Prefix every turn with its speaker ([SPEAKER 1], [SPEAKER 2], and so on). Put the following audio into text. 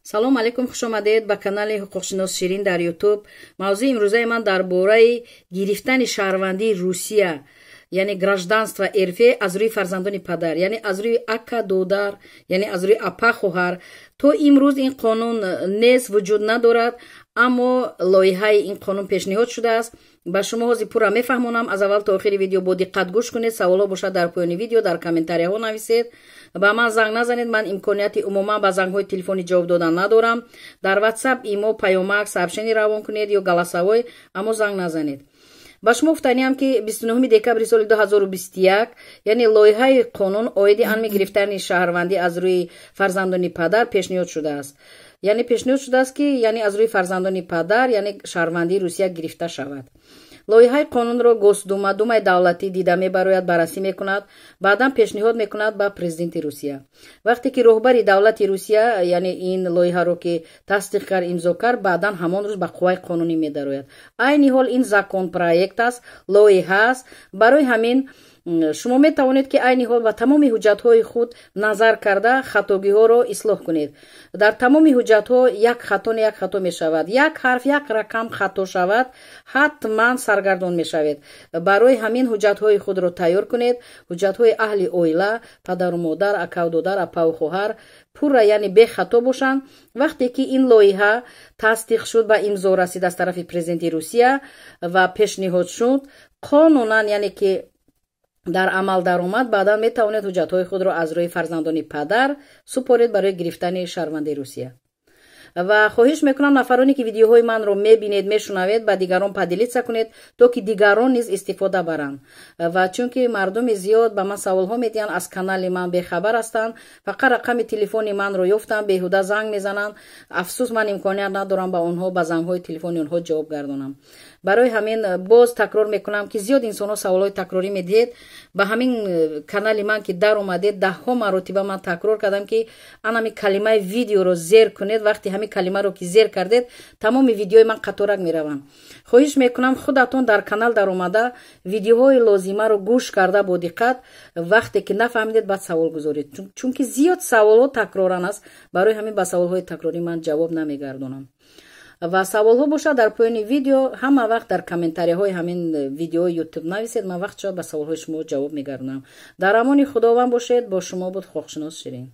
[SPEAKER 1] салом алейкум, хуш омадед ба канали ҳуқуқшинос Ширин дар ютуб. мавзӯи имрӯзаи ман дар бораи гирифтани шаҳрвандии Русия, яъне гражданство РФ аз рӯи фарзандони падар, яъне аз рӯи ака додар, яъне аз рӯи апа хоҳар. то имрӯз ин қонун нест, вуҷуд надорад, аммо лоиҳаи ин қонун пешниҳод шудааст. ба шумо ҳозир пурра мефаҳмонам. аз аввал то охири видео бо диққат гӯш кунед. саволо бошад дар поёни видео дар комментарияҳо нависед. ба ман занг назанед. ман имконияти умуман ба зангҳои телефони ҷавоб додан надорам. дар ватсап имо паёмак сообщение равон кунед ё галасавой, аммо занг назанед. ба шумо гуфтаниам ки 29 декабри соли 2021 яъне лоиҳаи қонун оиди анми гирифтани шаҳрвандӣ аз рӯи фарзандони падар пешниҳод шудааст. яъне пешниҳод шудааст ки яъне аз рӯи фарзандони падар яъне шаҳрвандии Русия гирифта шавад. лоиҳаи қонунро Госдума, Думаи давлатӣ дида мебарояд, баррасӣ мекунад, баъдан пешниҳод мекунад ба президенти Русия. вақте ки роҳбари давлати Русия яъне ин лоиҳаро ки тасдиқ кард, имзо кард, баъдан ҳамон рӯз ба қувваи қонунӣ медарояд. айни ҳол ин законопроект аст, лоиҳа аст. барои ҳамин шумо метавонед ки айни ҳол ба тамоми ҳуҷҷатҳои худ назар карда хатогиҳоро ислоҳ кунед. дар тамоми ҳуҷҷатҳо як хато не як хато мешавад. як ҳарф, як рақам хато шавад, ҳатман саргардон мешавед. барои ҳамин ҳуҷҷатҳои худро тайёр кунед. ҳуҷҷатҳои аҳли оила, падару модар, акаву додар, апаву хоҳар пурра яъне бехато бошанд. вақте ки ин лоиҳа тасдиқ шуд, ба имзо расид аз тарафи президенти Русия ва пешниҳод шуд, қонунан яъне ки дар амал даромад, баъдан метавонед ҳуҷҷатҳои худро аз рӯи фарзандони падар супоред барои гирифтани шаҳрвандии Русия. ва хоҳиш мекунам нафароне ки видеоҳои манро мебинед, мешунавед, ба дигарон падилитса кунед, то ки дигарон низ истифода баранд. ва чунки мардуми зиёд ба ман саволҳо медиҳанд, аз канали ман бехабар ҳастанд, фақат рақами телефони манро ёфтанд, беҳуда занг мезананд. афсӯс, ман имконият надорам ба онҳо, ба зангҳои телефони онҳо ҷавоб гардонам. барои ҳамин боз такрор мекунам ки зиёд инсонҳо саволҳои такрорӣ медиҳед. ба ҳамин канали ман ки дар омадед, даҳҳо маротиба ман такрор кардам ки анами калимаи видеоро зер кунед. вақти ҳамин калимаро ки зер кардед, тамоми видеои ман қаторак мераванд. хоҳиш мекунам худатон дар канал дар омада видеоҳои лозимаро гӯш карда бо диққат, вақте ки нафаҳмидед баъд савол гузоред, чунки зиёд саволҳо такроран аст. барои ҳамин ба саволҳои такрорӣ ман ҷавоб намегардонам. ва саволҳо бошад дар поёни видео, ҳама вақт дар комментарияҳои ҳамин видеои ютуб нависед. ман вақт шод ба саволҳои шумо ҷавоб мегардонам. дар амони худованд бошед. бо шумо буд ҳуқуқшинос Ширин.